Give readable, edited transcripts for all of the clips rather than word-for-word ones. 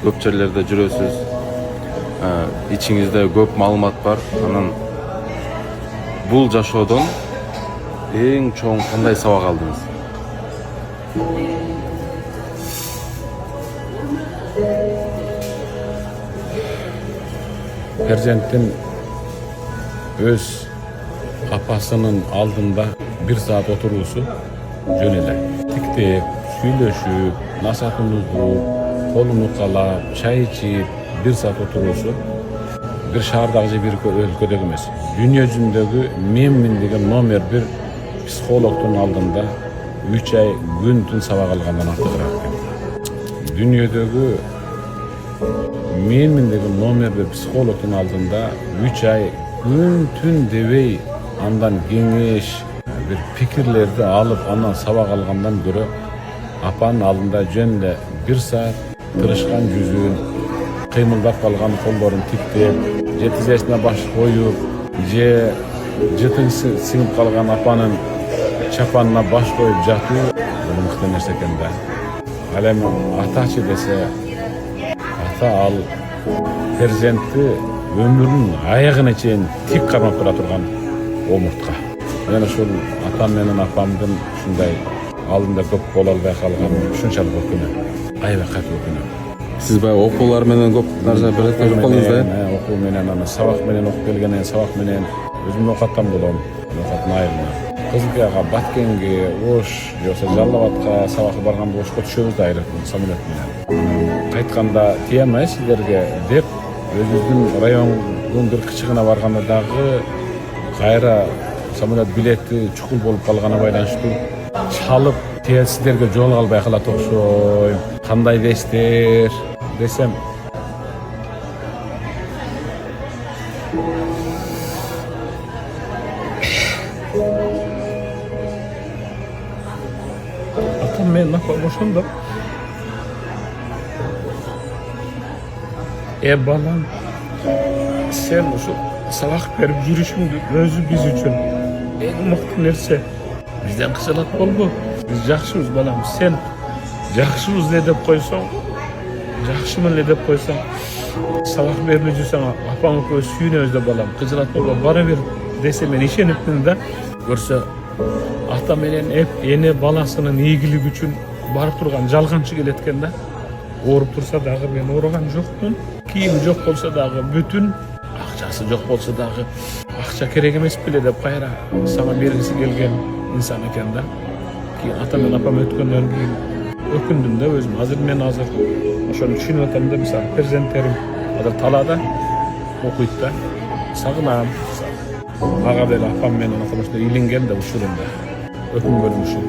көп жерлерде жүрөсүz. İçinizde көп маалымат бар. Анан бул жашоодон эң чоң кандай сабак алдыңыз? Перзенттин өз апасынын алдында 1 saat отуруусу жөн эле. Тиктеп, сүйлөшүп, насаатын угуп, колун укалап, чай ичип 1 saat отуруусу бир шаардагы же бир өлкөдөгү эмес. Дүйнө жүзүндөгү менмин деген номер 1 психологдун алдында 3 ай күн-түн сабак алгандан артыгыраак экен. Дүйнөдөгү менмин деген номер 1 психологдун алдында 3 ай күн-түн дебей андан кеңеш, бир пикирлерди алып, андан сабак алгандан көрө апанын алдында жөн эле 1 saat тырышкан жүзүн, кыймылдап калган колдорун тиктеп, же тизесине баш коюп, же жытың сиңип калган апанын чапанына баш коюп жатуу бул мыкты нерсе экен да. Ал эми атачы десе, ата ал перзентти өмүрүнүн аягына чейин тик кармап тура турган омуртка. Мен ушул атам менен апамдын ушундай алдында көп боло албай калган ушунчалык өкүнөм. Аябай катуу өкүнөм. Сиз баягы окуулар менен көп нерсе берип калдыңыз да? Окуу менен, аны сабак менен окуп келгенен сабак менен өзүм окаттан болом. Окатын айырмам. Кызылкаяга, Баткенге, Ош, жоксо Жалал Абадка сабакка барганда Ошко түшөбүз да айрыкмын самолет менен. Кайтканда тиемай силерге деп өзүбүздүн райондун бир кычыгына барганда дагы кайра самолет билети чукул болуп калгана байланыштуу чалып силерге жол албай калат окшойм. Кандай дейсиздер десем, атам менен апам ошондо. Балам, сен ушул сабак берип жүрүшүңдүн өзү биз үчүн эң мыкты нерсе. Бизден кычалат болбо. Биз жакшыбыз балам. Сен жакшыбыз эле деп койсоң, жакшымын эле деп койсоң, сабак берип жүрсөң, апаң экөөбүз сүйүнөбүз да балам. Кычалат болбо, бара бер десе мен ишениптин да. Көрсө ата менен эне баласынын ийгилиги үчүн барып турган жалганчы келет экен да. Ооруп турса дагы мен ооруган жокмун. Кийими жок болсо дагы бүтүн, акчасы жок болсо дагы акча керек эмес беле деп кайра сага бергиси келген инсан экен да. Кийин ата менен апам өткөндөн кийин өкүндүм да өзүм. Мен азыр ошону түшүнүп атам да, мисалы перзенттерим азыр талаада окуйт да. Сагынам. Ага деле апам менен атам ошондой илинген да учурунда. Өкүнгөнүм ушул.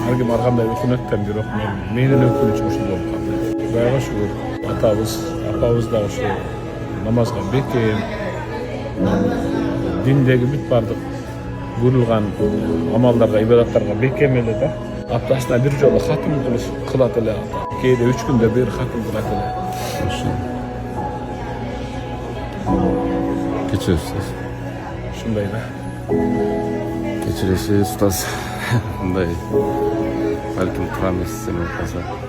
Ар ким ар кандай өкүнөттөн бирок менин өкүнүчүм ушул болуп калды. Кудайга шүгүр, атабыз, апабыз да ушу намазга бекем, диндеги бүт бардык буйрулган амалдарга, ибадаттарга бекем эле да. Аптасына бир жолу хатым кылат эле, кээде 3 күндө бир хатым кылат эле. Кечиресиз. Ушундай да. Кечиресиз устаз. Мындай балким туура эмес эме калса.